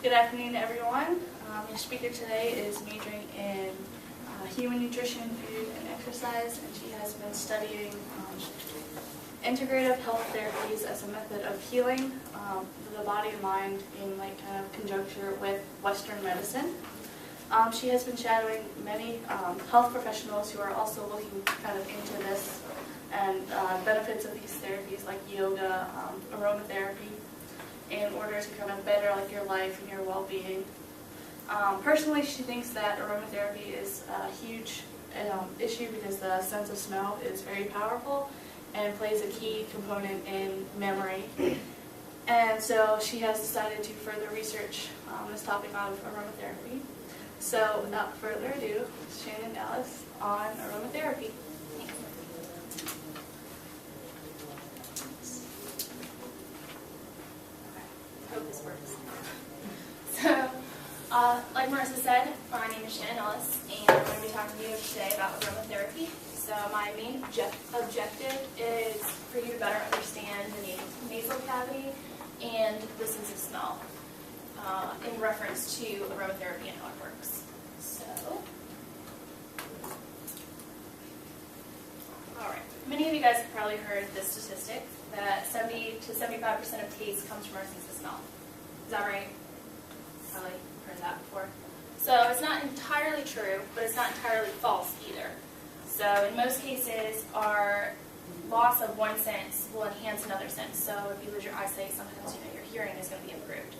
Good afternoon, everyone. Your speaker today is majoring in human nutrition, food, and exercise, and she has been studying integrative health therapies as a method of healing for the body and mind in kind of conjuncture with Western medicine. She has been shadowing many health professionals who are also looking kind of into this and benefits of these therapies like yoga, aromatherapy, in order to kind of better your life and your well-being. Personally, she thinks that aromatherapy is a huge issue because the sense of smell is very powerful and plays a key component in memory. And so she has decided to further research this topic of aromatherapy. So without further ado, Shannon Dallas on aromatherapy. Hope this works. So, like Marissa said, my name is Shannon Ellis, and I'm going to be talking to you today about aromatherapy. So my main objective is for you to better understand the nasal cavity and the sense of smell in reference to aromatherapy and how it works. So, alright. Many of you guys have probably heard this statistic that 70 to 75% of taste comes from our sense of smell. Is that right? Probably heard that before. So it's not entirely true, but it's not entirely false either. So in most cases, our loss of one sense will enhance another sense. So if you lose your eyesight, sometimes your hearing is going to be improved.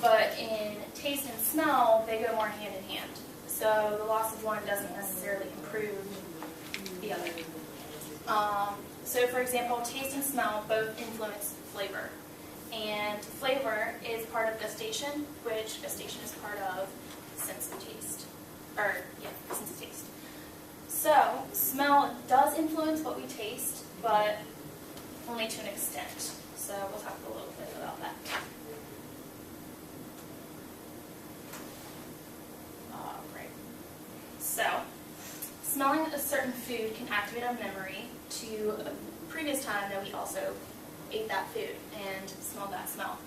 But in taste and smell, they go more hand in hand. So the loss of one doesn't necessarily improve the other. So for example, taste and smell both influence flavor. And flavor is part of gustation, which gustation is part of sense of taste. Sense of taste. So smell does influence what we taste, but only to an extent. So we'll talk a little bit about that. Alright. So, smelling a certain food can activate our memory to a previous time that we also ate that food and smelled that smell,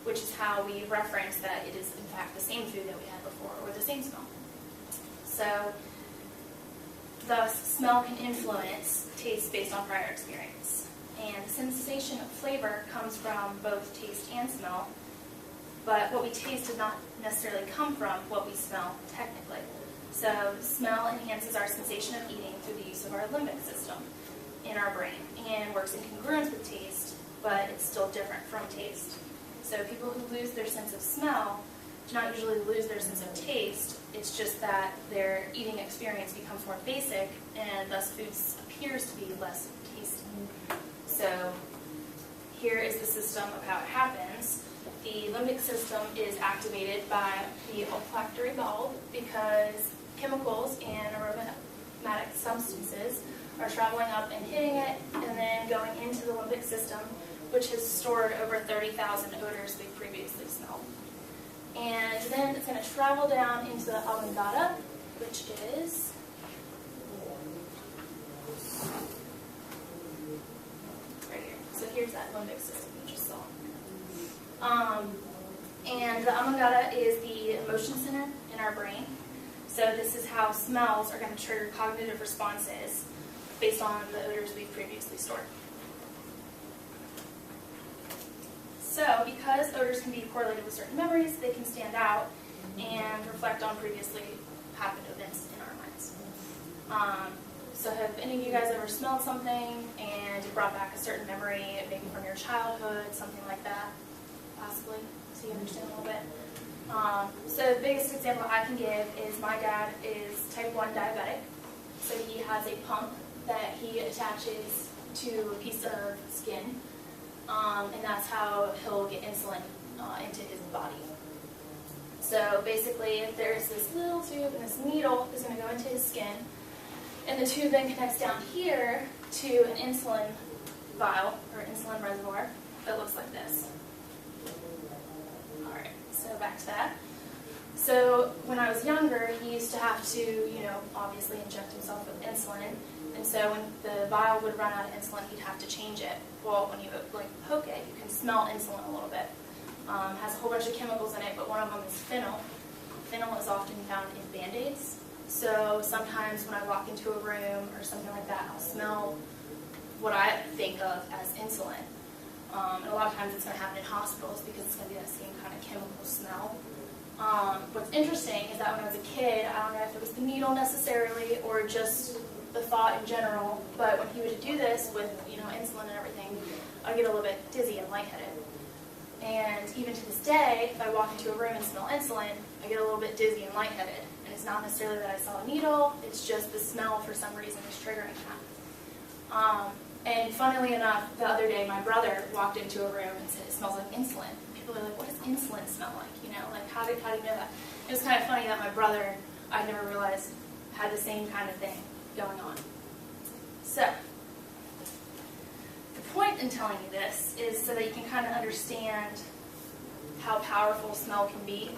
which is how we reference that it is in fact the same food that we had before, or the same smell. So, thus, smell can influence taste based on prior experience. And the sensation of flavor comes from both taste and smell, but what we taste does not necessarily come from what we smell technically. So smell enhances our sensation of eating through the use of our limbic system in our brain and works in congruence with taste, but it's still different from taste. So people who lose their sense of smell do not usually lose their sense of taste. It's just that their eating experience becomes more basic, and thus food appears to be less tasty. So here is the system of how it happens. The limbic system is activated by the olfactory bulb because chemicals and aromatic substances are traveling up and hitting it and then going into the limbic system, which has stored over 30,000 odors we previously smelled. And then it's going to travel down into the amygdala, which is right here. So here's that limbic system you just saw. And the amygdala is the emotion center in our brain. So this is how smells are going to trigger cognitive responses based on the odors we've previously stored. So because odors can be correlated with certain memories, they can stand out and reflect on previously happened events in our minds. So have any of you guys ever smelled something and it brought back a certain memory, maybe from your childhood, something like that, possibly, so you understand a little bit? So the biggest example I can give is my dad is type 1 diabetic. So he has a pump that he attaches to a piece of skin, and that's how he'll get insulin into his body. So basically, there's this little tube and this needle is going to go into his skin, and the tube then connects down here to an insulin vial, or insulin reservoir, that looks like this. Alright, so back to that. So when I was younger, he used to have to, obviously inject himself with insulin. And so when the vial would run out of insulin, he'd have to change it. Well, when you poke it, you can smell insulin a little bit. has a whole bunch of chemicals in it, but one of them is phenyl. Phenyl is often found in Band-Aids. So sometimes when I walk into a room or something like that, I'll smell what I think of as insulin. And a lot of times it's going to happen in hospitals because it's going to be that same kind of chemical smell. What's interesting is that when I was a kid, I don't know if it was the needle necessarily or just the thought in general, but when he would do this with insulin and everything, I'd get a little bit dizzy and lightheaded. And even to this day, if I walk into a room and smell insulin, I get a little bit dizzy and lightheaded. And it's not necessarily that I saw a needle, it's just the smell for some reason is triggering that. And funnily enough, the other day my brother walked into a room and said, "It smells like insulin." People are like, "What does insulin smell like?" Like how do you know that? It was kind of funny that my brother, I never realized, had the same kind of thing going on. So, the point in telling you this is so that you can kind of understand how powerful smell can be,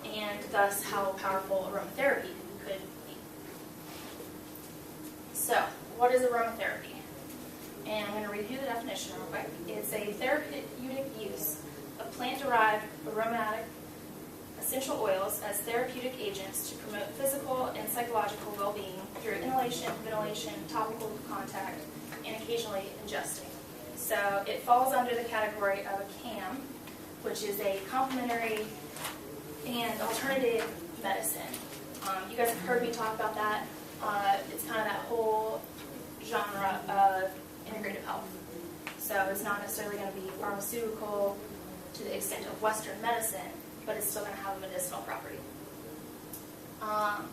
and thus how powerful aromatherapy could be. So, what is aromatherapy? And I'm going to review the definition real quick. It's a therapeutic use of plant-derived aromatic essential oils as therapeutic agents to promote physical and psychological well-being through inhalation, ventilation, topical contact, and occasionally ingesting. So it falls under the category of a CAM, which is a complementary and alternative medicine. You guys have heard me talk about that. It's kind of that whole genre of integrative health. So it's not necessarily going to be pharmaceutical to the extent of Western medicine, but it's still going to have a medicinal property.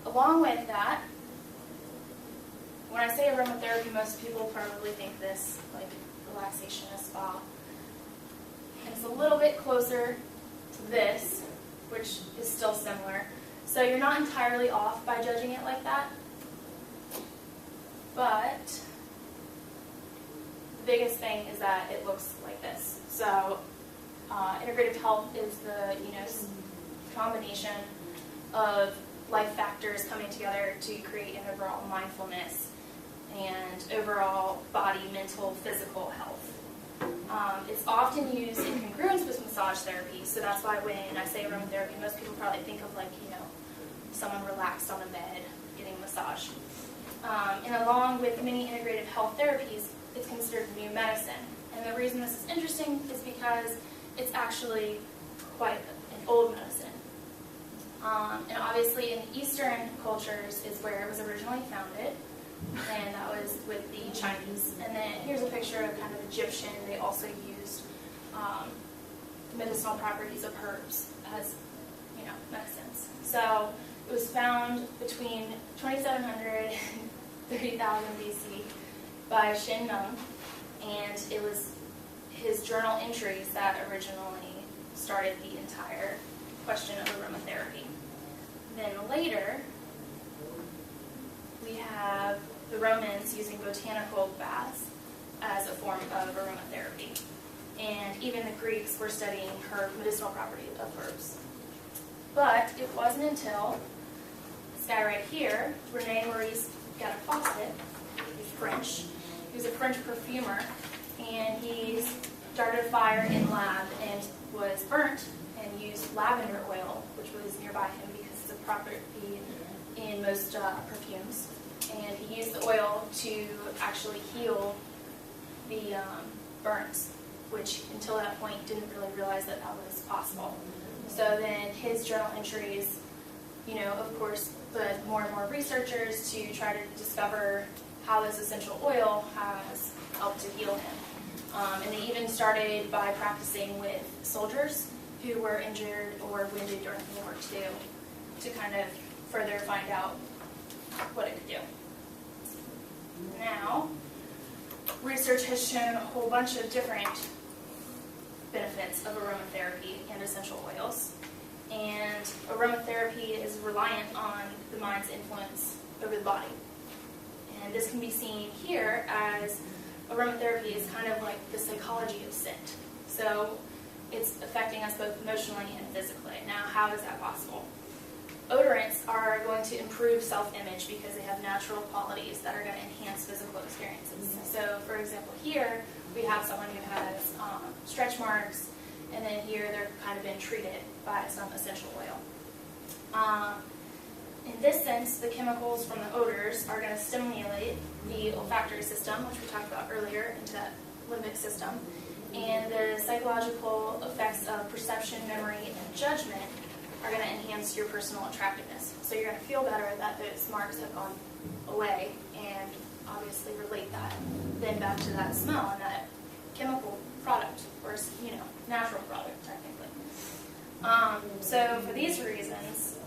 Along with that, when I say aromatherapy, most people probably think this, like relaxation and spa. And it's a little bit closer to this, which is still similar. So you're not entirely off by judging it like that. But the biggest thing is that it looks like this. So integrative health is the combination of life factors coming together to create an overall mindfulness and overall body, mental, physical health. It's often used in congruence with massage therapy, so that's why when I say aromatherapy, most people probably think of someone relaxed on a bed getting a massage. And along with many integrative health therapies, it's considered new medicine. And the reason this is interesting is because it's actually quite an old medicine. And obviously in Eastern cultures is where it was originally founded, and that was with the Chinese. And then here's a picture of kind of Egyptian. They also used medicinal properties of herbs as medicines. So it was found between 2700 and 30,000 BC by ShannonE, and it was his journal entries that originally started the entire question of aromatherapy. Then later, we have the Romans using botanical baths as a form of aromatherapy. And even the Greeks were studying medicinal properties of herbs. But it wasn't until this guy right here, Maurice he's French. He was a French perfumer, and he started a fire in lab and was burnt and used lavender oil, which was nearby him because it's a property in most perfumes. And he used the oil to actually heal the burns, which until that point didn't really realize that that was possible. So then his journal entries, of course, led more and more researchers to try to discover how this essential oil has helped to heal him. And they even started by practicing with soldiers who were injured or wounded during World War II to kind of further find out what it could do. Now, research has shown a whole bunch of different benefits of aromatherapy and essential oils. And aromatherapy is reliant on the mind's influence over the body. And this can be seen here as aromatherapy is kind of like the psychology of scent. So it's affecting us both emotionally and physically. Now, how is that possible? Odorants are going to improve self-image because they have natural qualities that are going to enhance physical experiences. So, for example, here we have someone who has stretch marks and then here they're kind of been treated by some essential oil. In this sense, the chemicals from the odors are going to stimulate the olfactory system, which we talked about earlier, into that limbic system. And the psychological effects of perception, memory, and judgment are going to enhance your personal attractiveness. So you're going to feel better that those marks have gone away, and obviously relate that then back to that smell and that chemical product, or natural product technically. So for these reasons,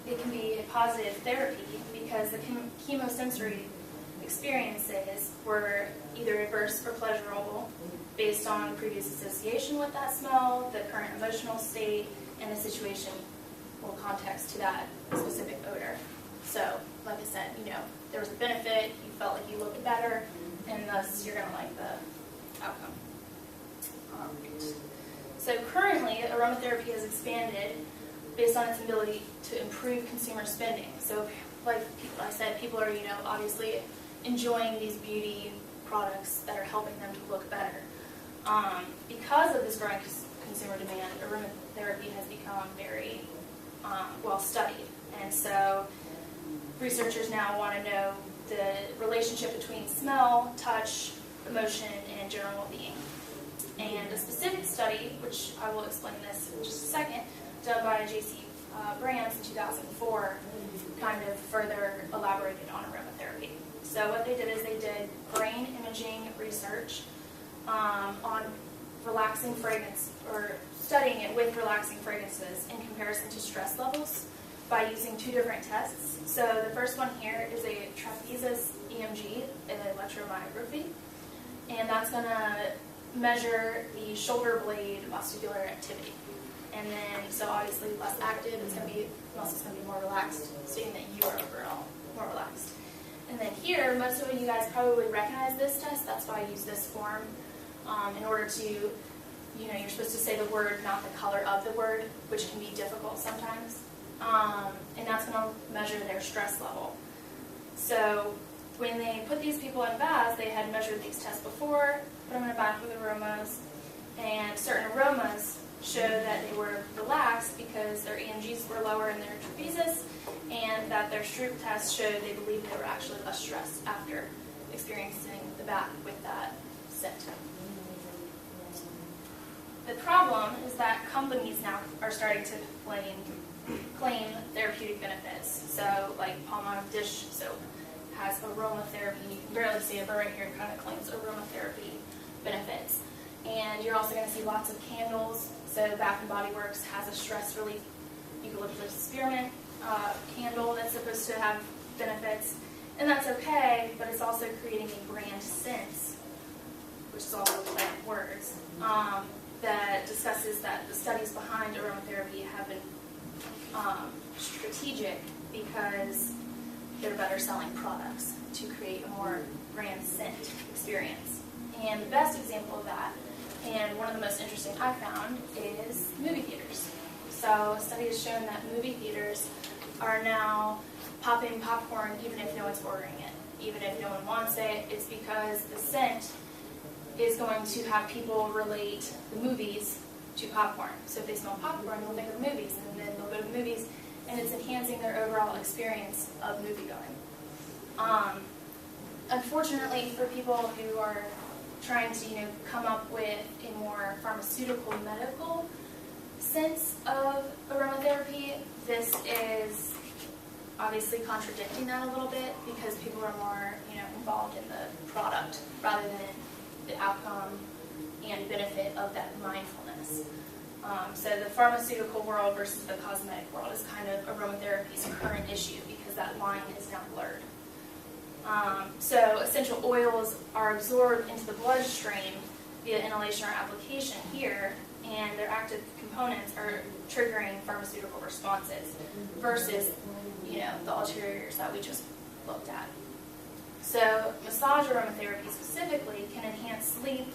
it can be a positive therapy because the chemosensory experiences were either adverse or pleasurable based on previous association with that smell, the current emotional state, and the situation or context to that specific odor. So, like I said, there was a benefit, you felt like you looked better, and thus you're going to like the outcome. All right. So currently, aromatherapy has expanded based on its ability to improve consumer spending. So, like I said, people are, obviously enjoying these beauty products that are helping them to look better. Because of this growing consumer demand, aromatherapy has become very well studied. And so researchers now want to know the relationship between smell, touch, emotion, and general well-being. And a specific study, which I will explain this in just a second, done by J.C. Brands in 2004, kind of further elaborated on aromatherapy. So what they did is they did brain imaging research on relaxing fragrance, or studying it with relaxing fragrances in comparison to stress levels by using two different tests. So the first one here is a trapezius EMG, an electromyography, and that's going to measure the shoulder blade muscular activity. And then, so obviously less active, it's going to be, muscles going to be more relaxed, stating that you are overall more relaxed. And then here, most of you guys probably recognize this test, that's why I use this form in order to, you're supposed to say the word, not the color of the word, which can be difficult sometimes. And that's going to measure their stress level. So when they put these people in baths, they had measured these tests before, put them in a bath with aromas, and certain aromas showed that they were relaxed because their EMGs were lower in their trapezius, and that their Stroop test showed they believed they were actually less stressed after experiencing the bath with that scent. The problem is that companies now are starting to claim therapeutic benefits. So, like Palmolive dish soap has aromatherapy. You can barely see it, but right here it kind of claims aromatherapy benefits. And you're also going to see lots of candles. So Bath & Body Works has a stress relief eucalyptus spearmint candle that's supposed to have benefits. And that's okay, but it's also creating a brand sense, which is also play on words, that discusses that the studies behind aromatherapy have been strategic because they're better selling products to create a more brand scent experience. And the best example of that, and one of the most interesting I found, is movie theaters. So a study has shown that movie theaters are now popping popcorn even if no one's ordering it. Even if no one wants it, it's because the scent is going to have people relate the movies to popcorn. So if they smell popcorn, they'll think of movies, and then they'll go to the movies, and it's enhancing their overall experience of moviegoing. Unfortunately, for people who are trying to, come up with a more pharmaceutical, medical sense of aromatherapy, this is obviously contradicting that a little bit because people are more, involved in the product rather than the outcome and benefit of that mindfulness. So the pharmaceutical world versus the cosmetic world is kind of aromatherapy's current issue because that line is now blurred. So essential oils are absorbed into the bloodstream via inhalation or application here, and their active components are triggering pharmaceutical responses versus, the ulteriors that we just looked at. So massage aromatherapy specifically can enhance sleep,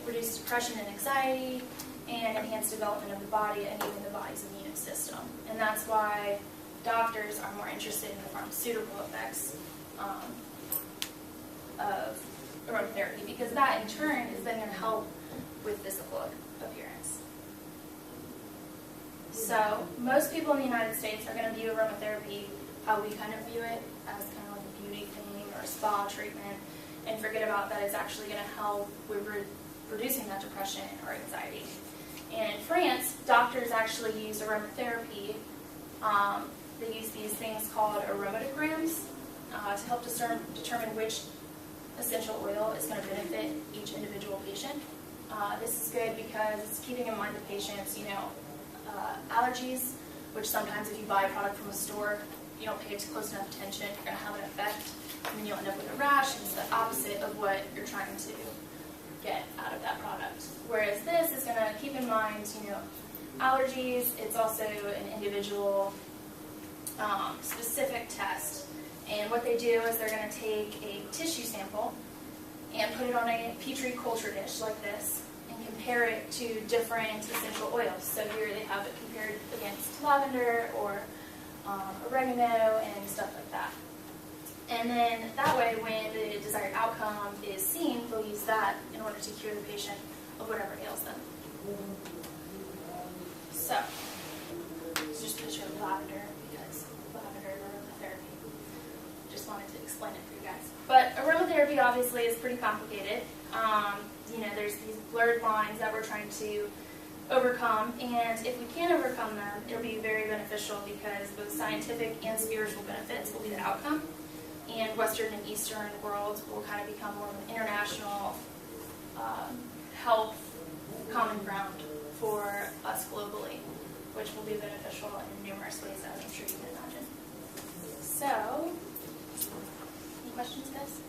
reduce depression and anxiety, and enhance development of the body and even the body's immune system. And that's why doctors are more interested in the pharmaceutical effects of aromatherapy, because that in turn is then going to help with physical appearance. So most people in the United States are going to view aromatherapy how we kind of view it, as kind of like a beauty thing or a spa treatment, and forget about that it's actually going to help with reducing that depression or anxiety. And in France, doctors actually use aromatherapy. They use these things called aromatograms to help determine which essential oil is going to benefit each individual patient. This is good because it's keeping in mind the patient's, allergies, which sometimes if you buy a product from a store, you don't pay close enough attention, you're going to have an effect, and then you'll end up with a rash, and it's the opposite of what you're trying to get out of that product. Whereas this is going to keep in mind, allergies. It's also an individual specific test. And what they do is they're going to take a tissue sample and put it on a Petri culture dish like this and compare it to different essential oils. So here they have it compared against lavender or oregano and stuff like that. And then that way, when the desired outcome is seen, they'll use that in order to cure the patient of whatever ails them. So, it's just a picture of lavender because lavender and aromatherapy. Just wanted to explain it for you guys. But aromatherapy obviously is pretty complicated. There's these blurred lines that we're trying to overcome, and if we can overcome them, it'll be very beneficial because both scientific and spiritual benefits will be the outcome. And Western and Eastern worlds will kind of become more of an international health common ground for us globally, which will be beneficial in numerous ways, as I'm sure you can imagine. So, any questions, guys?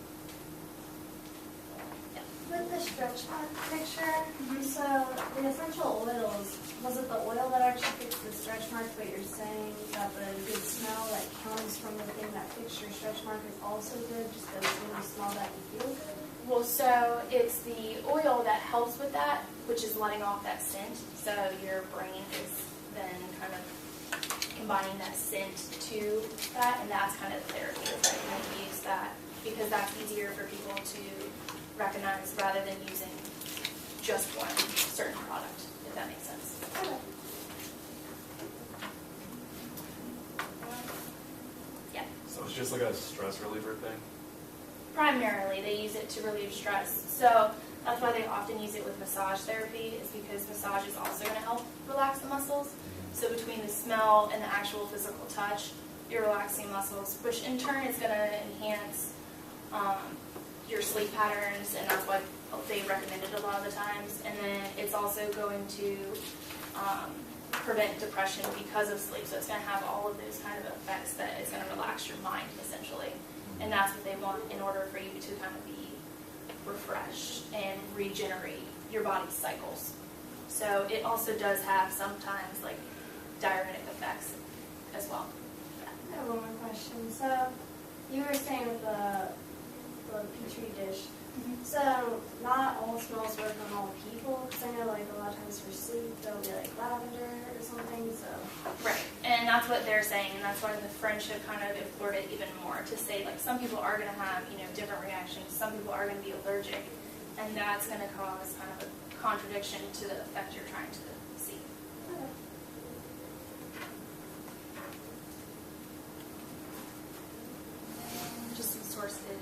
Yeah. With the stretch mark picture, so the essential oils, was it the oil that actually fixed the stretch mark, but you're saying that the good smell that comes from the thing that fixed your stretch mark is also good, just because when you smell that you feel good? Well, so it's the oil that helps with that, which is letting off that scent. So your brain is then kind of combining that scent to that, and that's kind of the therapy. Is that you're going to use that because that's easier for people to recognize rather than using just one certain product, if that makes sense. Okay. Yeah. So it's just like a stress reliever thing? Primarily, they use it to relieve stress. So that's why they often use it with massage therapy, is because massage is also going to help relax the muscles. So between the smell and the actual physical touch, you're relaxing muscles, which in turn is going to enhance your sleep patterns, and that's what they recommend it a lot of the times. And then it's also going to prevent depression because of sleep. So it's going to have all of those kind of effects that it's going to relax your mind, essentially. And that's what they want in order for you to kind of be refreshed and regenerate your body's cycles. So it also does have sometimes like diuretic effects as well. I have one more question. So you were saying with the Petri dish, so not all smells work on all people, because I know like a lot of times for sleep there'll be like lavender or something, so. Right, and that's what they're saying, and that's why the French have kind of explored it even more to say like some people are going to have different reactions, some people are going to be allergic, and that's going to cause kind of a contradiction to the effect you're trying to see. Okay. Just some sources.